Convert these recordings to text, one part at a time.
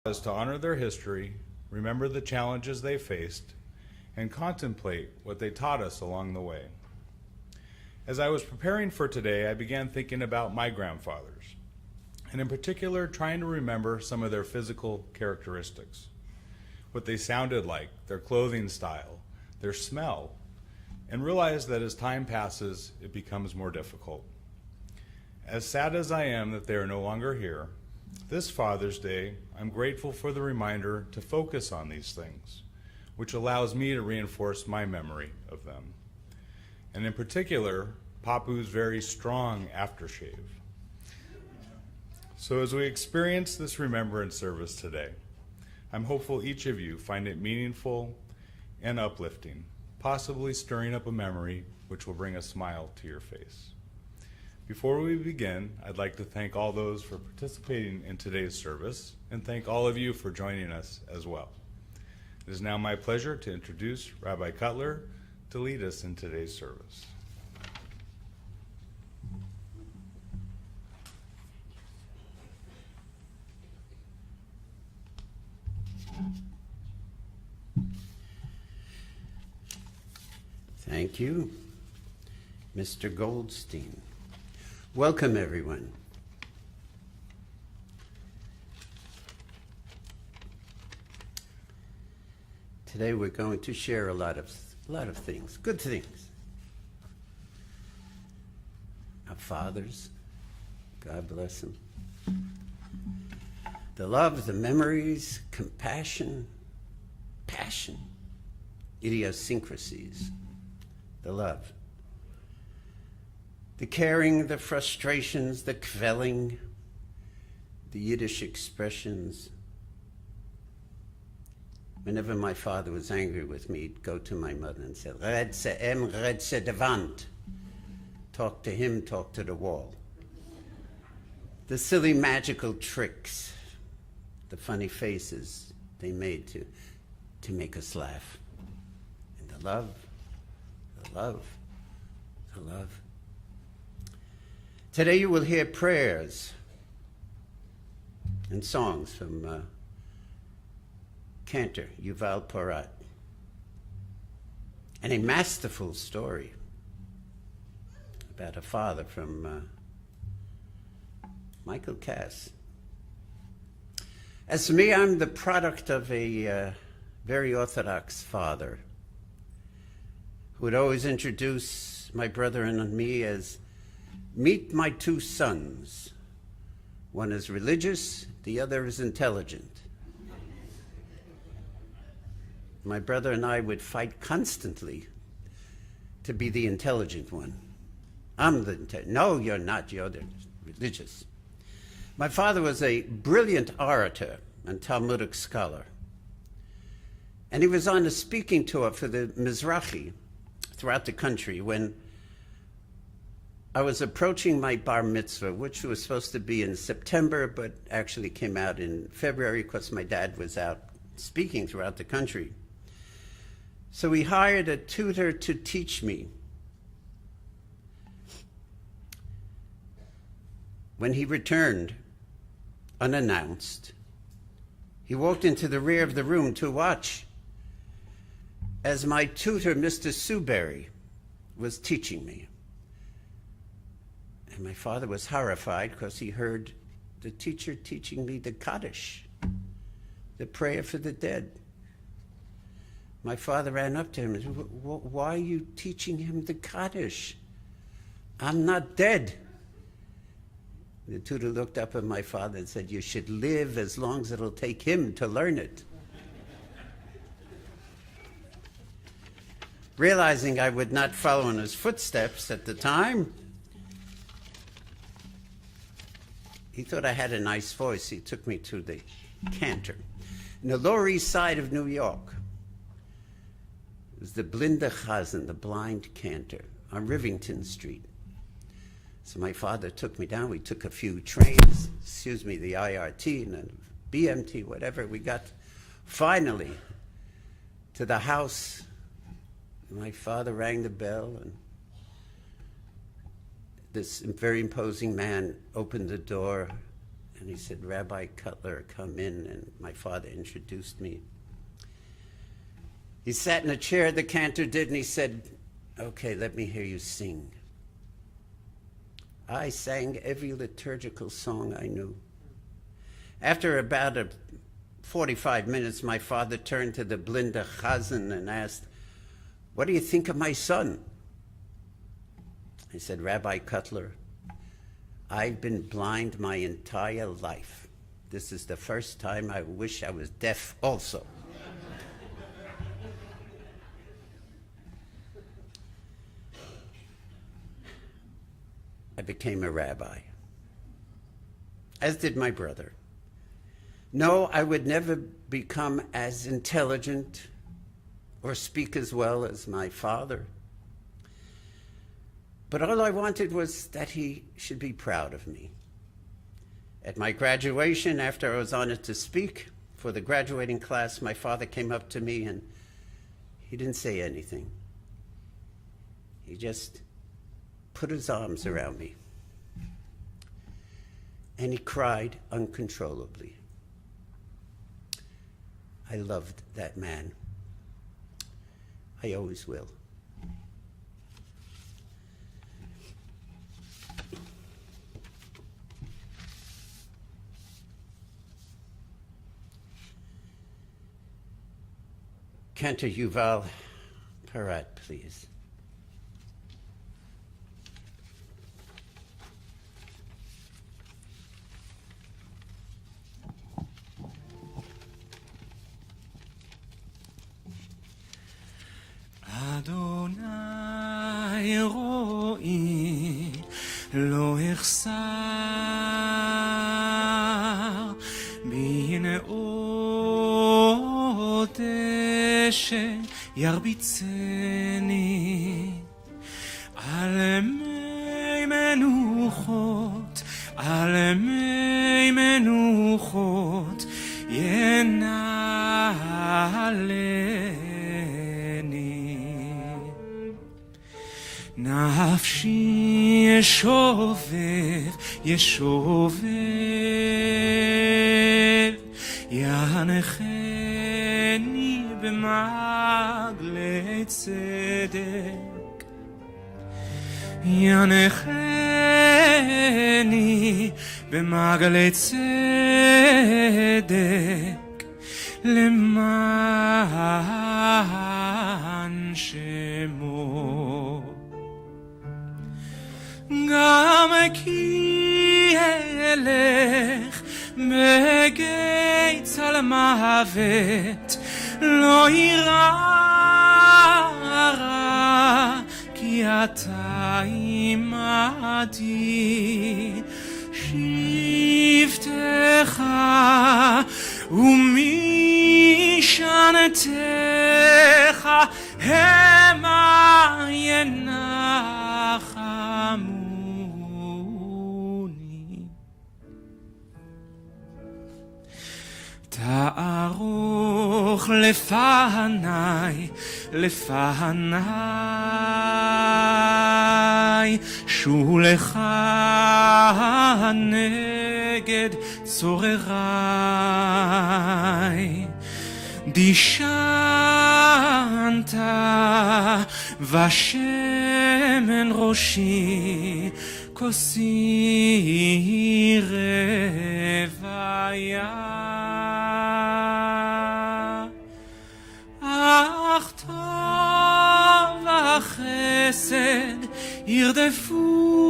Us to honor their history, remember the challenges they faced, and contemplate what they taught us along the way. As I was preparing for today, I began thinking about my grandfathers, and in particular, trying to remember some of their physical characteristics, what they sounded like, their clothing style, their smell, and realize that as time passes, it becomes more difficult. As sad as I am that they are no longer here, this Father's Day, I'm grateful for the reminder to focus on these things, which allows me to reinforce my memory of them. And in particular, Papu's very strong aftershave. So as we experience this remembrance service today, I'm hopeful each of you find it meaningful and uplifting, possibly stirring up a memory which will bring a smile to your face. Before we begin, I'd like to thank all those for participating in today's service and thank all of you for joining us as well. It is now my pleasure to introduce Rabbi Cutler to lead us in today's service. Thank you, Mr. Goldstein. Welcome, everyone. Today we're going to share a lot of things, good things. Our fathers, God bless them. The love, the memories, compassion, passion, idiosyncrasies, the love. The caring, the frustrations, the quelling, the Yiddish expressions. Whenever my father was angry with me, he'd go to my mother and say, "Red se em, red se de wand." Talk to him, talk to the wall. The silly magical tricks, the funny faces they made to make us laugh. And the love, the love, the love. Today you will hear prayers and songs from cantor Yuval Porat, and a masterful story about a father from Michael Cass. As for me, I'm the product of a very Orthodox father who would always introduce my brother and me as, "Meet my two sons. One is religious, the other is intelligent." My brother and I would fight constantly to be the intelligent one. I'm the intelligent. No, you're not. You're the religious. My father was a brilliant orator and Talmudic scholar. And he was on a speaking tour for the Mizrahi throughout the country when I was approaching my bar mitzvah, which was supposed to be in September, but actually came out in February because my dad was out speaking throughout the country. So he hired a tutor to teach me. When he returned, unannounced, he walked into the rear of the room to watch as my tutor, Mr. Suberry, was teaching me. And my father was horrified because he heard the teacher teaching me the Kaddish, the prayer for the dead. My father ran up to him and said, "Why are you teaching him the Kaddish? I'm not dead." The tutor looked up at my father and said, "You should live as long as it'll take him to learn it." Realizing I would not follow in his footsteps at the time, he thought I had a nice voice. He took me to the cantor. In the Lower East Side of New York, it was the Blinde Chazen, the blind cantor, on Rivington Street. So my father took me down. We took a few trains, the IRT and then BMT, whatever. We got finally to the house. My father rang the bell, and this very imposing man opened the door And he said, Rabbi Cutler, come in. And my father introduced me. He sat in a chair, the cantor did, and he said, okay, let me hear you sing. I sang every liturgical song I knew. After about 45 minutes, my father turned to the blinde chazan and asked, what do you think of my son? I said, Rabbi Cutler, I've been blind my entire life. This is the first time I wish I was deaf also. I became a rabbi, as did my brother. No, I would never become as intelligent or speak as well as my father. But all I wanted was that he should be proud of me. At my graduation, after I was honored to speak for the graduating class, my father came up to me and he didn't say anything. He just put his arms around me. And he cried uncontrollably. I loved that man. I always will. Cantor Yuval Parat, please. Adonai ro'i lo echsar bin'ot yarbitzeni al mei menuchot ינעלני נפשי ישובב ינחני במעגלי צדק ינחני במעגלי צדק למען שמו גם כי אלך בגיא צל מוות לא יירא רע כי אתה עמדי שבטך ומשענתך המה ינחמוני תערוך לפניי שולך נגד צורריי דישנת ושמן ראשי כוסי רוויה אך טוב החסד ירדפוני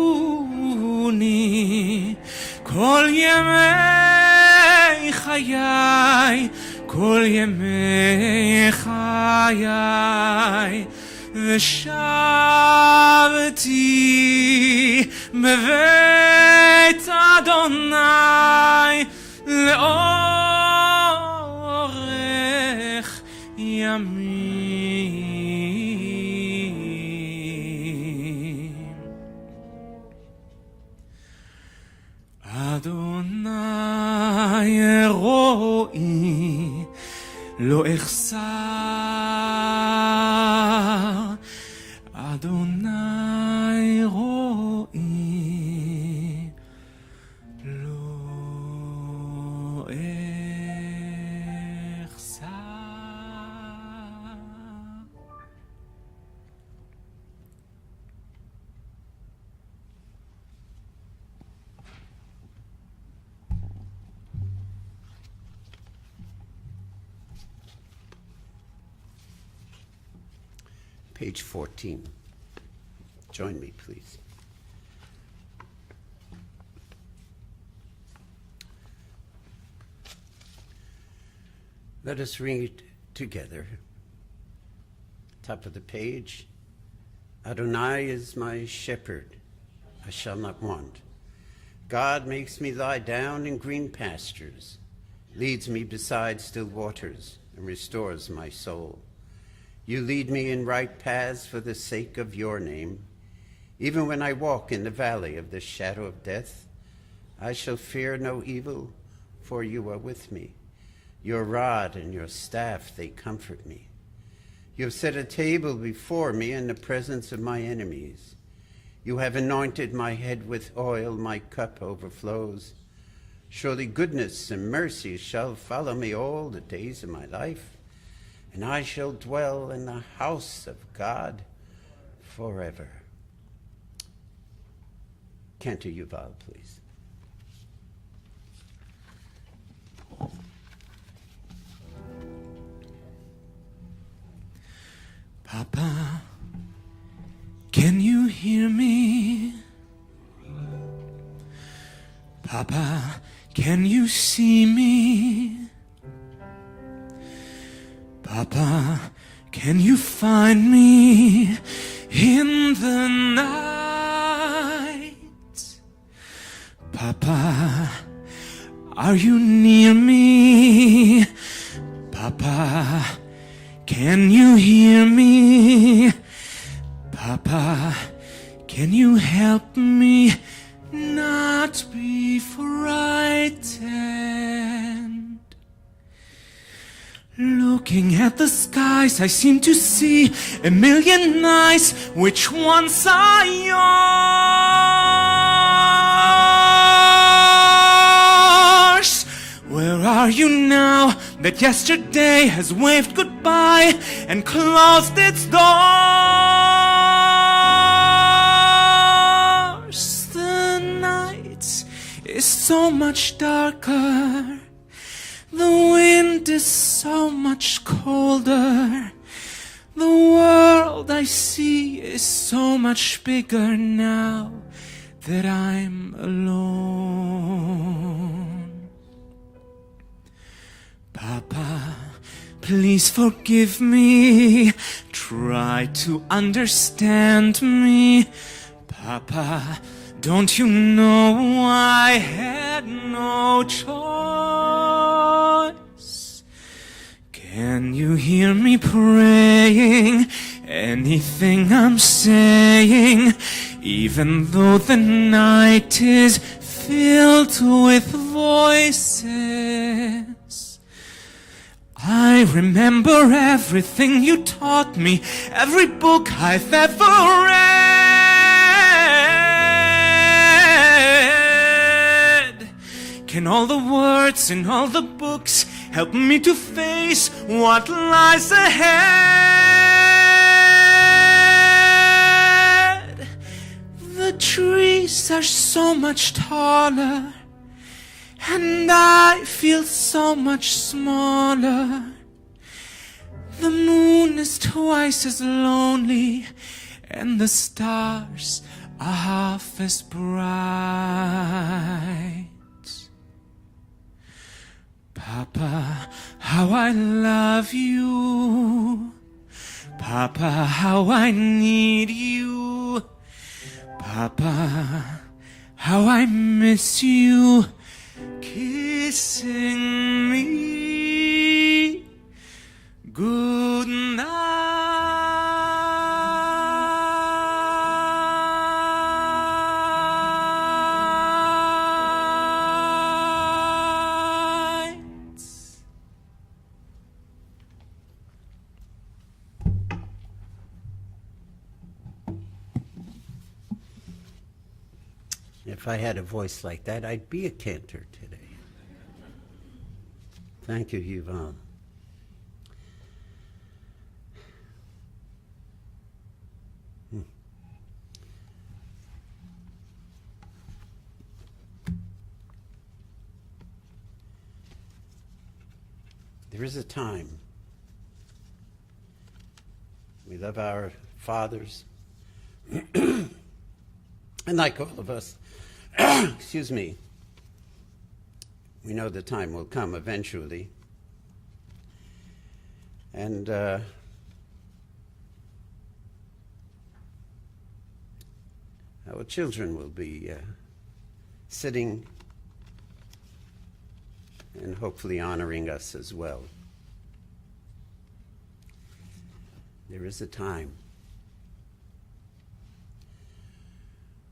כל ימי חיי כל ימי חיי ושבתי בבית אדוני לאורך ימים אדוני רואי לא אחסר אדוני רואי לא page 14. Join me, please. Let us read together. Top of the page. Adonai is my shepherd, I shall not want. God makes me lie down in green pastures, leads me beside still waters, and restores my soul. You lead me in right paths for the sake of your name. Even when I walk in the valley of the shadow of death, I shall fear no evil, for you are with me. Your rod and your staff, they comfort me. You have set a table before me in the presence of my enemies. You have anointed my head with oil, my cup overflows. Surely goodness and mercy shall follow me all the days of my life, and I shall dwell in the house of God forever. Cantor Yuval, please. Papa, can you hear me? Papa, can you see me? Papa, can you find me in the night? Papa, are you near me? Papa, can you hear me? Papa, can you help me not be frightened? Looking at the skies, I seem to see a million eyes. Which ones are yours? Where are you now that yesterday has waved goodbye and closed its doors? The night is so much darker. The wind is so much colder. The world I see is so much bigger now that I'm alone. Papa, please forgive me. Try to understand me. Papa, don't you know I had no choice? Can you hear me praying? Anything I'm saying, even though the night is filled with voices. I remember everything you taught me, every book I've ever read. Can all the words in all the books help me to face what lies ahead? The trees are so much taller, and I feel so much smaller. The moon is twice as lonely, and the stars are half as bright. Papa, how I love you. Papa, how I need you. Papa, how I miss you. Kissing me good night. If I had a voice like that, I'd be a cantor today. Thank you, Yuval. There is a time we love our fathers. And like all of us, excuse me, we know the time will come eventually. And our children will be sitting and hopefully honoring us as well. There is a time.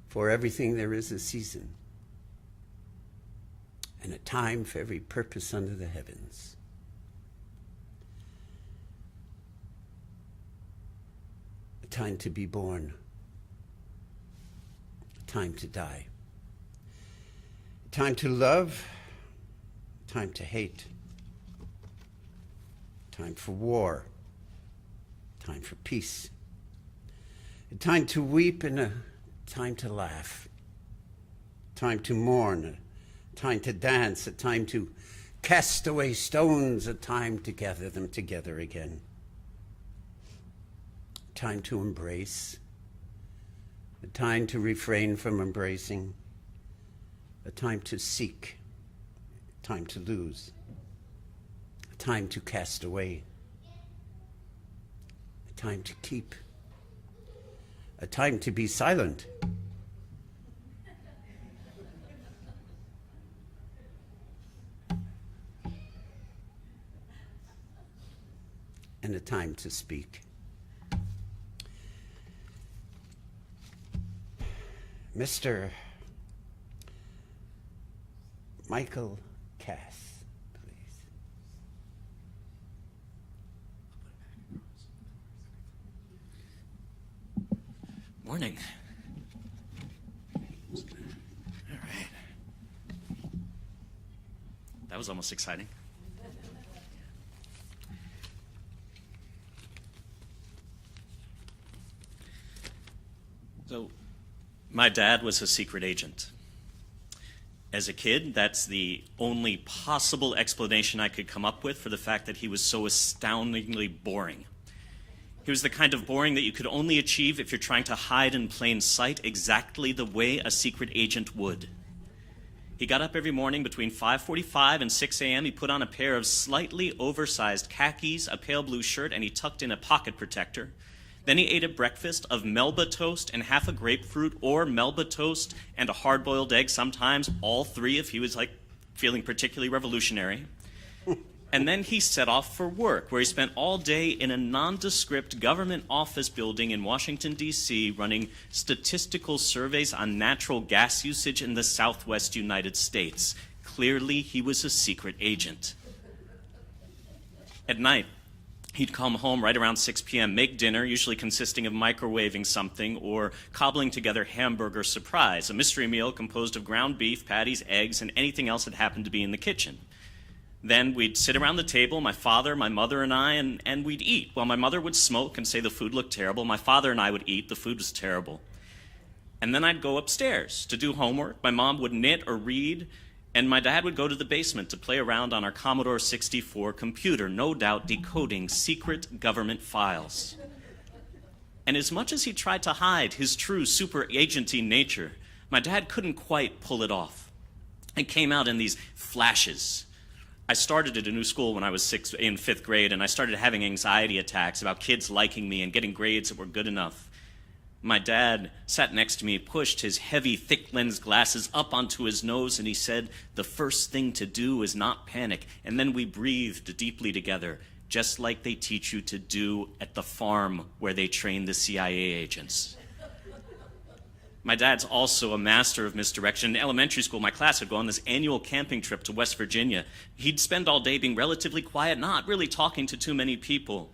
For everything there is a season, and a time for every purpose under the heavens. A time to be born, a time to die, a time to love, a time to hate, a time for war, a time for peace, a time to weep and a time to laugh, time to mourn, a time to dance, a time to cast away stones, a time to gather them together again, a time to embrace, a time to refrain from embracing, a time to seek, a time to lose, a time to cast away, a time to keep, a time to be silent, and a time to speak. Mr. Michael Cass, please. Morning. All right. That was almost exciting. So, my dad was a secret agent. As a kid, that's the only possible explanation I could come up with for the fact that he was so astoundingly boring. He was the kind of boring that you could only achieve if you're trying to hide in plain sight exactly the way a secret agent would. He got up every morning between 5:45 and 6 a.m. He put on a pair of slightly oversized khakis, a pale blue shirt, and he tucked in a pocket protector. Then he ate a breakfast of Melba toast and half a grapefruit, or Melba toast and a hard-boiled egg, sometimes all three if he was feeling particularly revolutionary. And then he set off for work, where he spent all day in a nondescript government office building in Washington, D.C., running statistical surveys on natural gas usage in the southwest United States. Clearly, he was a secret agent. At night, he'd come home right around 6 p.m., make dinner, usually consisting of microwaving something or cobbling together hamburger surprise, a mystery meal composed of ground beef, patties, eggs, and anything else that happened to be in the kitchen. Then we'd sit around the table, my father, my mother, and I, and we'd eat. While my mother would smoke and say the food looked terrible, my father and I would eat, the food was terrible. And then I'd go upstairs to do homework. My mom would knit or read, and my dad would go to the basement to play around on our Commodore 64 computer, no doubt decoding secret government files. And as much as he tried to hide his true super agenty nature, my dad couldn't quite pull it off. It came out in these flashes. I started at a new school when I was in fifth grade, and I started having anxiety attacks about kids liking me and getting grades that were good enough. My dad sat next to me, pushed his heavy, thick-lensed glasses up onto his nose, and he said, "The first thing to do is not panic." And then we breathed deeply together, just like they teach you to do at the farm where they train the CIA agents. My dad's also a master of misdirection. In elementary school, my class would go on this annual camping trip to West Virginia. He'd spend all day being relatively quiet, not really talking to too many people.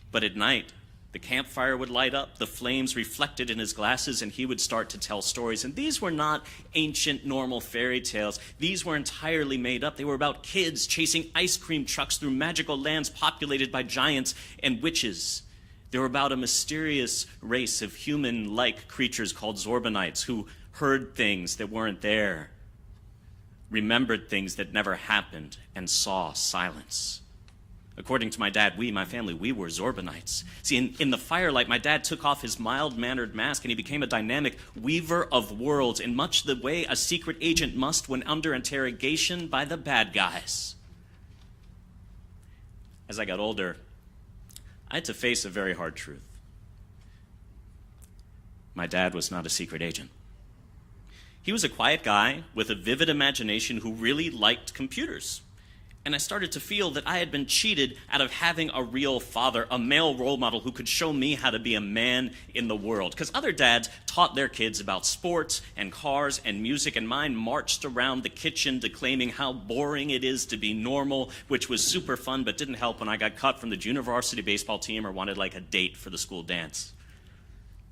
But at night, the campfire would light up, the flames reflected in his glasses, and he would start to tell stories. And these were not ancient, normal fairy tales. These were entirely made up. They were about kids chasing ice cream trucks through magical lands populated by giants and witches. They were about a mysterious race of human-like creatures called Zorbanites who heard things that weren't there, remembered things that never happened, and saw silence. According to my dad, my family, we were Zorbanites. See, in the firelight, my dad took off his mild-mannered mask and he became a dynamic weaver of worlds in much the way a secret agent must when under interrogation by the bad guys. As I got older, I had to face a very hard truth. My dad was not a secret agent. He was a quiet guy with a vivid imagination who really liked computers. And I started to feel that I had been cheated out of having a real father, a male role model who could show me how to be a man in the world. Because other dads taught their kids about sports and cars and music, and mine marched around the kitchen declaiming how boring it is to be normal, which was super fun but didn't help when I got cut from the junior varsity baseball team or wanted like a date for the school dance.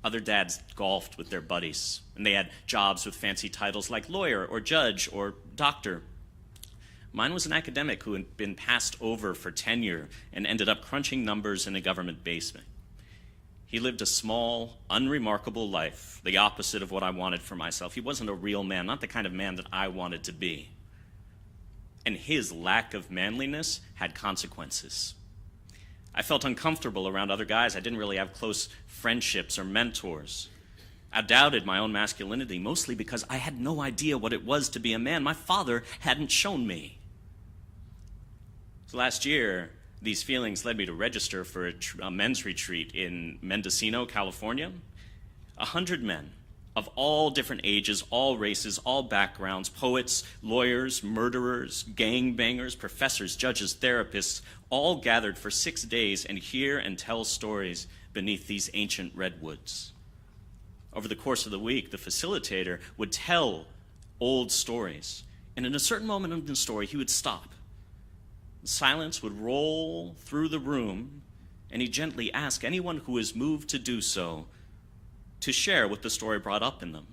Other dads golfed with their buddies, and they had jobs with fancy titles like lawyer or judge or doctor. Mine was an academic who had been passed over for tenure and ended up crunching numbers in a government basement. He lived a small, unremarkable life, the opposite of what I wanted for myself. He wasn't a real man, not the kind of man that I wanted to be. And his lack of manliness had consequences. I felt uncomfortable around other guys. I didn't really have close friendships or mentors. I doubted my own masculinity, mostly because I had no idea what it was to be a man. My father hadn't shown me. So last year, these feelings led me to register for a men's retreat in Mendocino, California. 100 men of all different ages, all races, all backgrounds, poets, lawyers, murderers, gangbangers, professors, judges, therapists, all gathered for 6 days and hear and tell stories beneath these ancient redwoods. Over the course of the week, the facilitator would tell old stories, and in a certain moment in the story, he would stop. Silence would roll through the room, and he'd gently ask anyone who is moved to do so to share what the story brought up in them.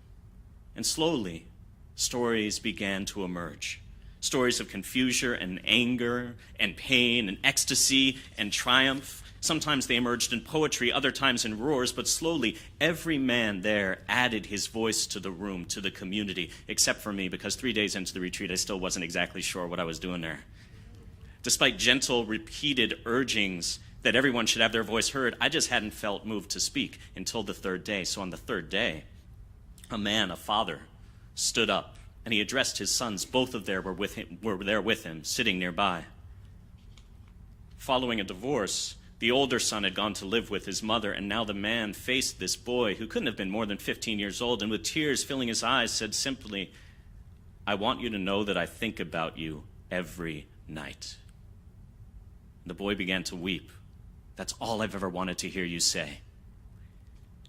And slowly, stories began to emerge. Stories of confusion and anger and pain and ecstasy and triumph. Sometimes they emerged in poetry, other times in roars, but slowly every man there added his voice to the room, to the community, except for me, because 3 days into the retreat, I still wasn't exactly sure what I was doing there. Despite gentle, repeated urgings that everyone should have their voice heard, I just hadn't felt moved to speak until the third day. So on the third day, a man, a father, stood up, and he addressed his sons. Both of them were there with him, sitting nearby. Following a divorce, the older son had gone to live with his mother, and now the man faced this boy who couldn't have been more than 15 years old, and with tears filling his eyes said simply, "I want you to know that I think about you every night." The boy began to weep. "That's all I've ever wanted to hear you say."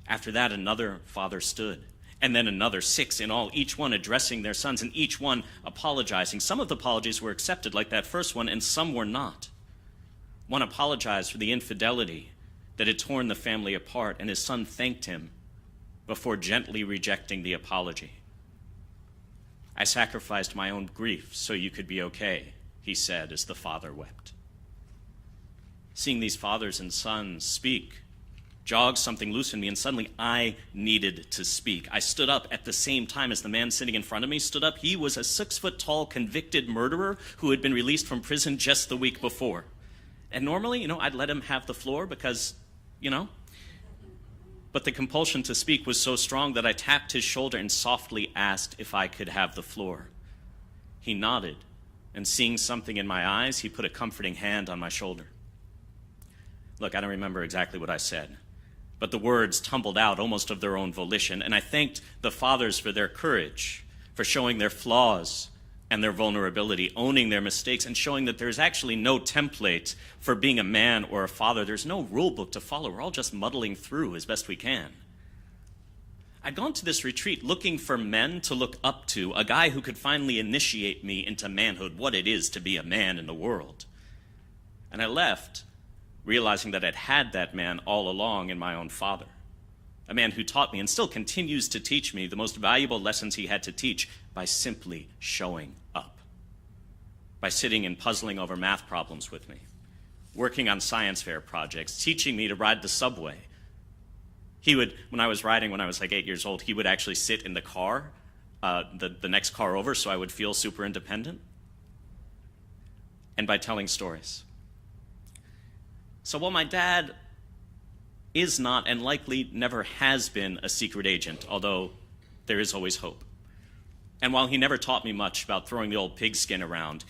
After that, another father stood, and then another, 6 in all, each one addressing their sons, and each one apologizing. Some of the apologies were accepted, like that first one, and some were not. One apologized for the infidelity that had torn the family apart, and his son thanked him before gently rejecting the apology. "I sacrificed my own grief so you could be okay," he said as the father wept. Seeing these fathers and sons speak jogged something loose in me, and suddenly I needed to speak. I stood up at the same time as the man sitting in front of me stood up. He was a 6-foot-tall convicted murderer who had been released from prison just the week before. And normally, I'd let him have the floor because, but the compulsion to speak was so strong that I tapped his shoulder and softly asked if I could have the floor. He nodded, and seeing something in my eyes, he put a comforting hand on my shoulder. Look, I don't remember exactly what I said, but the words tumbled out almost of their own volition, and I thanked the fathers for their courage, for showing their flaws and their vulnerability, owning their mistakes, and showing that there's actually no template for being a man or a father. There's no rule book to follow. We're all just muddling through as best we can. I'd gone to this retreat looking for men to look up to, a guy who could finally initiate me into manhood, what it is to be a man in the world. And I left realizing that I'd had that man all along in my own father, a man who taught me and still continues to teach me the most valuable lessons he had to teach by simply showing up, by sitting and puzzling over math problems with me, working on science fair projects, teaching me to ride the subway. He would, when I was like 8 years old, he would actually sit in the car, the next car over, so I would feel super independent. And by telling stories. So while my dad is not and likely never has been a secret agent, although there is always hope, and while he never taught me much about throwing the old pigskin around,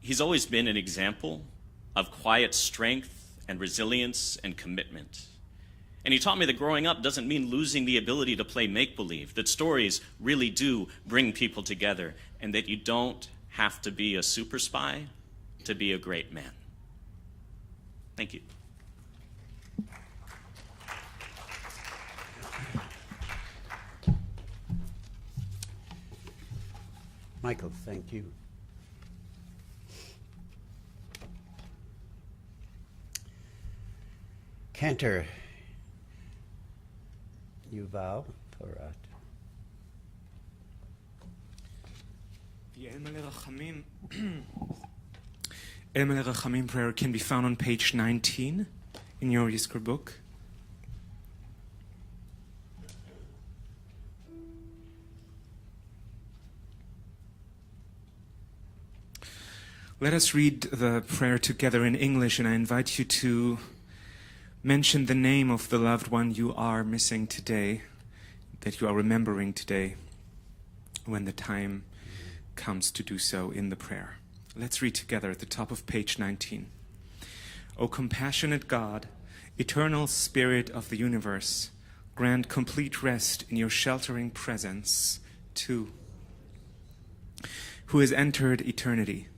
he's always been an example of quiet strength and resilience and commitment. And he taught me that growing up doesn't mean losing the ability to play make-believe, that stories really do bring people together, and that you don't have to be a super spy to be a great man. Thank you. Michael, thank you. Cantor Yuval Porat. The El Mele Rachamim prayer can be found on page 19 in your Yizkor book. Let us read the prayer together in English, and I invite you to mention the name of the loved one you are missing today, that you are remembering today, when the time comes to do so in the prayer. Let's read together at the top of page 19. O compassionate God, eternal Spirit of the universe, grant complete rest in your sheltering presence to who has entered eternity,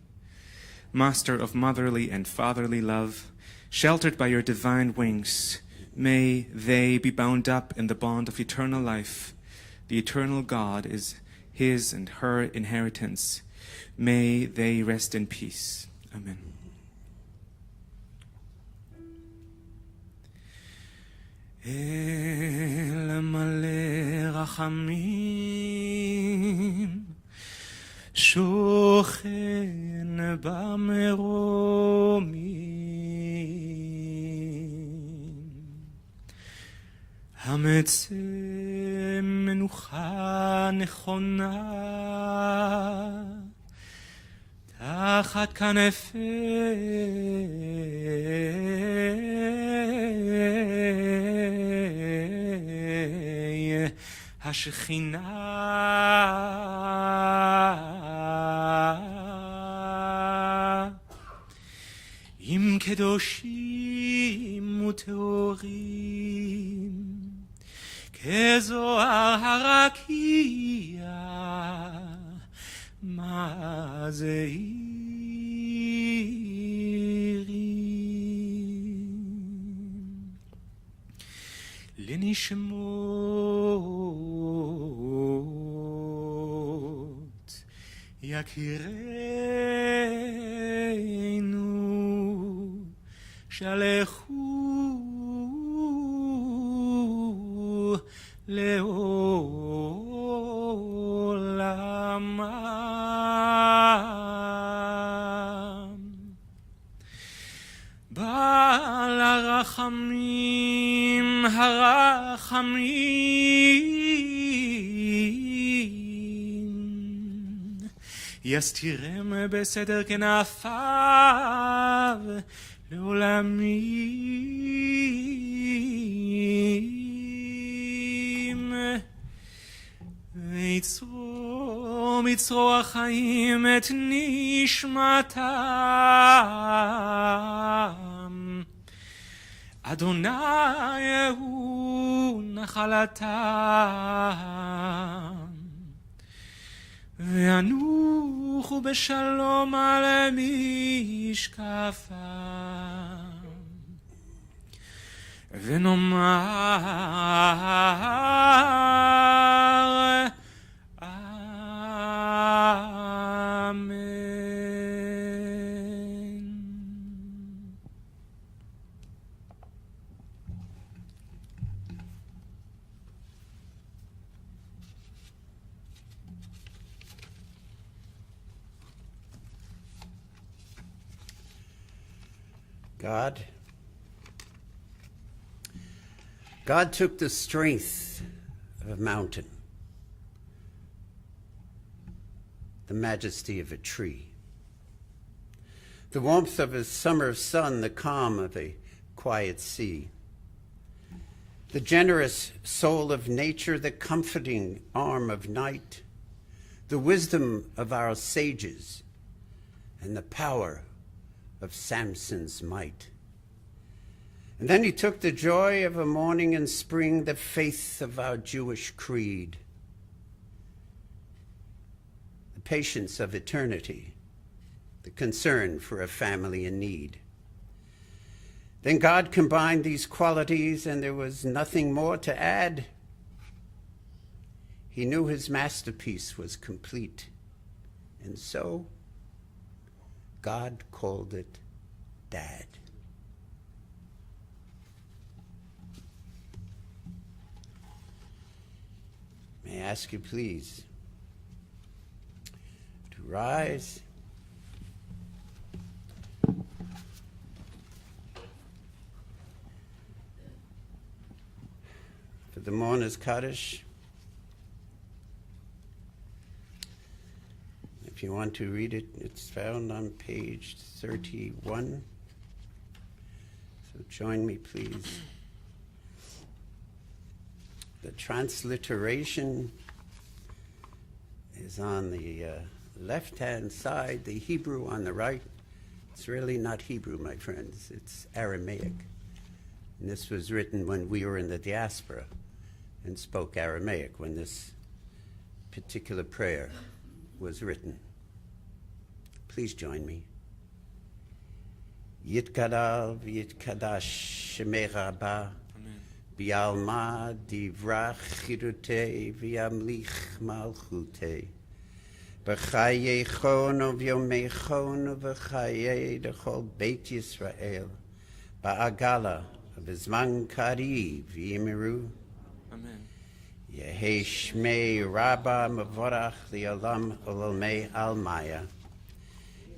Master of motherly and fatherly love, sheltered by your divine wings, may they be bound up in the bond of eternal life. The eternal God is his and her inheritance. May they rest in peace. Amen. El male rachamim, שוכן במרומים, המצא מנוחה נכונה תחת כנפי השכינה. עם קדושים וטהורים כזוהר הרקיע מזהירים לנשמות יקירנו שלחו לעולמם. בעל הרחמים הרחמים יסתירם בסדר כנפיו לעולמים, ויצרו מצרוע החיים את נשמתם. אדוני הוא נחלתם, וינוחו בשלום על משקפם. ונאמר אמן. God took the strength of a mountain, the majesty of a tree, the warmth of a summer sun, the calm of a quiet sea. The generous soul of nature, the comforting arm of night, the wisdom of our sages, and the power of Samson's might. And then he took the joy of a morning in spring, the faith of our Jewish creed, the patience of eternity, the concern for a family in need. Then God combined these qualities, and there was nothing more to add. He knew his masterpiece was complete, and so God called it Dad. May I ask you, please, to rise. For the Mourner's Kaddish. If you want to read it, it's found on page 31. So join me, please. The transliteration is on the left-hand side, the Hebrew on the right. It's really not Hebrew, my friends. It's Aramaic. And this was written when we were in the diaspora and spoke Aramaic when this particular prayer was written. Please join me. Yitkadal v'yitkadash shemei rabba bi'alma divrach chirutei v'yamlich malchutei b'chayechon u'vyomechon u'v'chayei d'chol Beit Yisrael ba'agala v'zman kari v'yimiru. Amen. Yehi shmei rabba mevorach li'olam olamei almaya.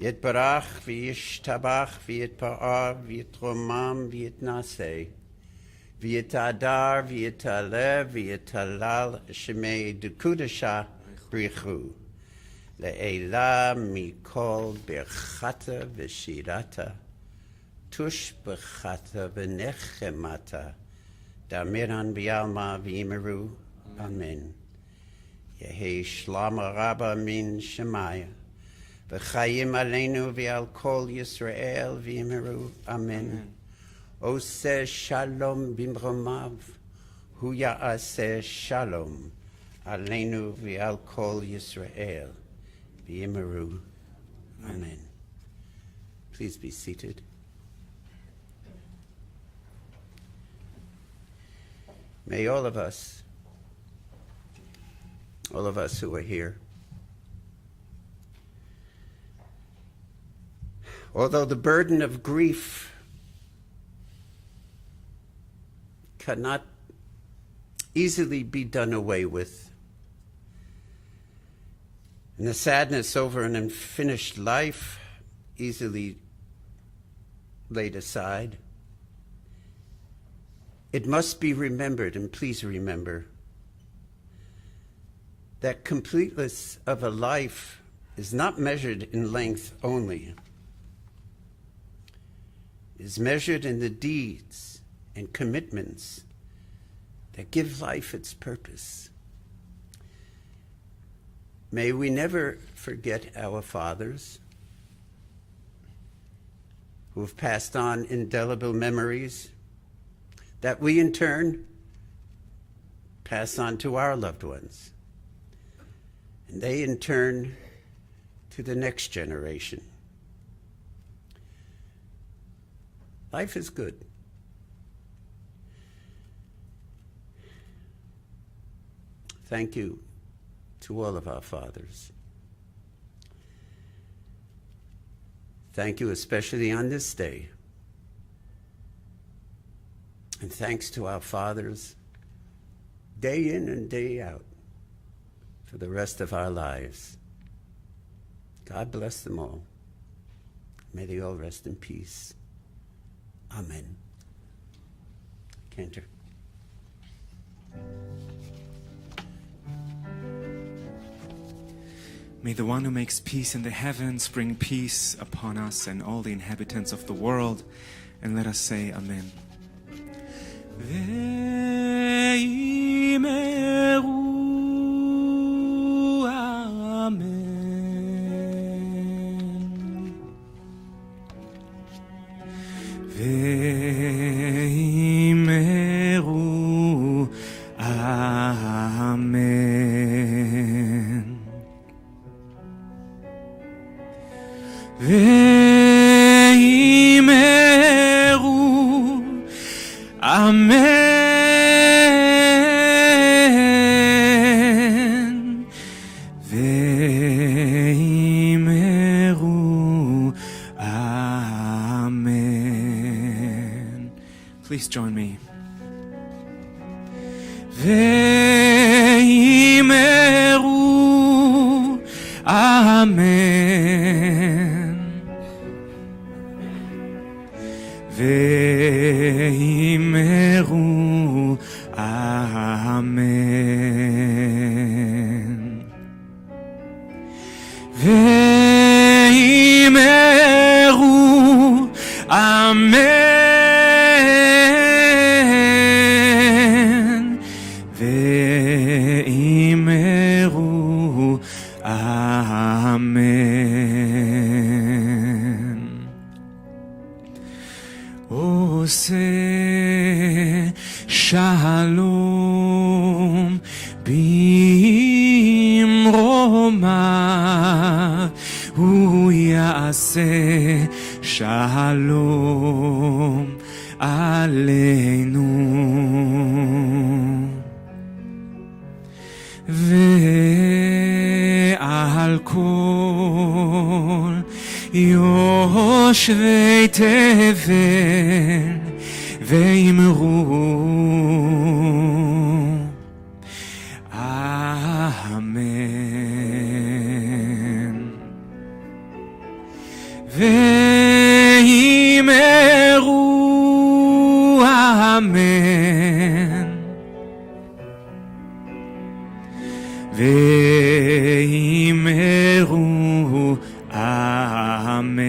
Yitbarach v'yishtabach v'yitpa'ar v'yitromam v'yitnaseh v'yitadar v'yitalev v'yitalal shemei dekudasha brichu le'ela mikol berchata v'shirata tush berchata v'nechemata damiran v'yalma v'yimeru. Amen. Yehi shlama rabba min shemaya v'chayim aleinu v'al kol Yisrael v'yimeru. Amen. Oseh shalom bimromav, hu ya'aseh shalom aleinu v'al kol Yisrael v'yimeru. Amen. Please be seated. May all of us who are here, although the burden of grief cannot easily be done away with, and the sadness over an unfinished life easily laid aside, it must be remembered, and please remember, that completeness of a life is not measured in length only. It is measured in the deeds and commitments that give life its purpose. May we never forget our fathers who have passed on indelible memories that we in turn pass on to our loved ones, and they in turn to the next generation. Life is good. Thank you to all of our fathers. Thank you especially on this day. And thanks to our fathers, day in and day out, for the rest of our lives. God bless them all. May they all rest in peace. Amen. Cantor. May the one who makes peace in the heavens bring peace upon us and all the inhabitants of the world, And let us say Amen. Ve'imeru Amen. Ve'imeru Amen. Ve'imeru Amen. Ve'imeru Amen. Please join me. Ve'imeru Amen. Ve'imeru Amen. Ve'imeru Amen. Ve'imeru Amen. Ose shalom bimroma hu ya'aseh shalom aleinu ve'al kol yoshvei tevel ve'imru Amen. Ve'imeru Amen. Ve'imeru Amen.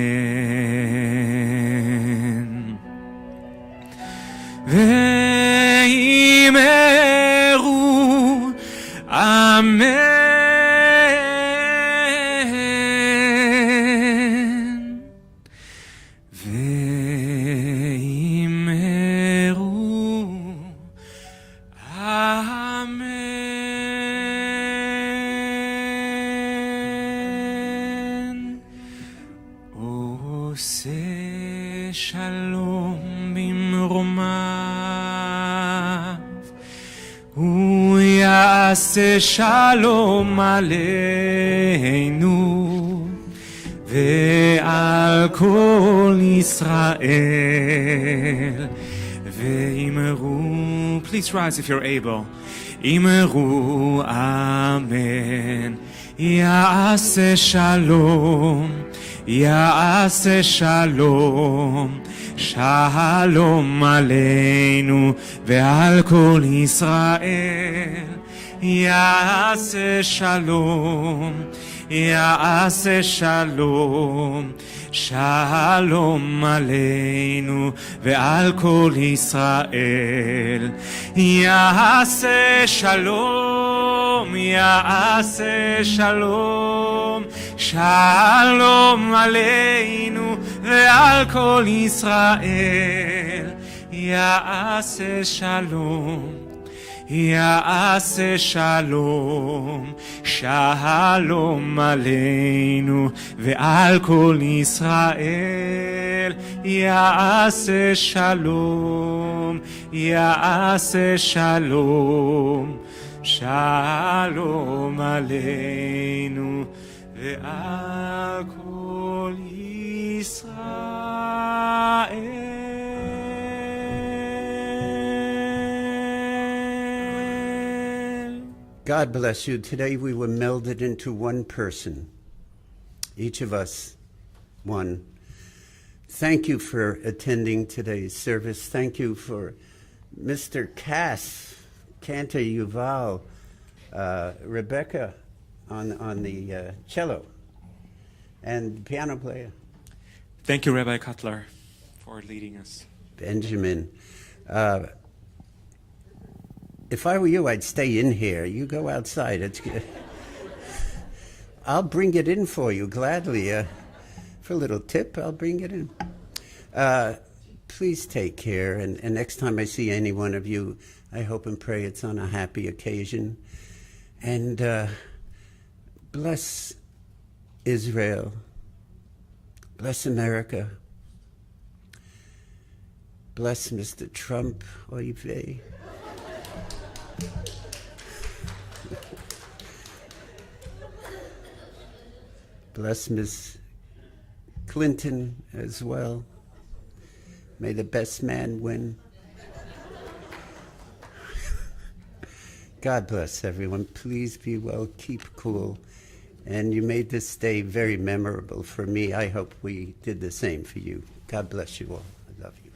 Ve'imeru Amen. Ve'imeru Amen. Ose shalom bimromav hu ya'aseh shalom aleinu ve'al kol Yisrael ve'imru. Please rise if you're able. Imru Amen. Ya'aseh shalom. Ya'aseh shalom. Shalom aleinu ve'al kol Yisrael. Ya'aseh shalom. Ya'aseh shalom. Shalom aleinu ve'al kol Yisrael. Ya'aseh shalom. Ya'aseh shalom. Shalom aleinu ve'al kol Yisrael. Ya'aseh shalom. Ya'aseh shalom. Shalom aleinu ve'al kol Yisrael. Ya'aseh shalom. Ya'aseh shalom. Shalom aleinu ve'al kol Yisrael. God bless you. Today we were melded into one person. Each of us, one. Thank you for attending today's service. Thank you for Mr. Cass, Cantor Yuval, Rebecca on the cello, and piano player. Thank you, Rabbi Cutler, for for leading us. Benjamin. If I were you, I'd stay in here. You go outside. It's good. I'll bring it in for you gladly. For a little tip, I'll bring it in. Please take care. And next time I see any one of you, I hope and pray it's on a happy occasion. And bless Israel. Bless America. Bless Mr. Trump. Oy vey. Bless Miss Clinton as well. May the best man win. God bless everyone. Please be well, keep cool. And you made this day very memorable for me. I hope we did the same for you. God bless you all. I love you.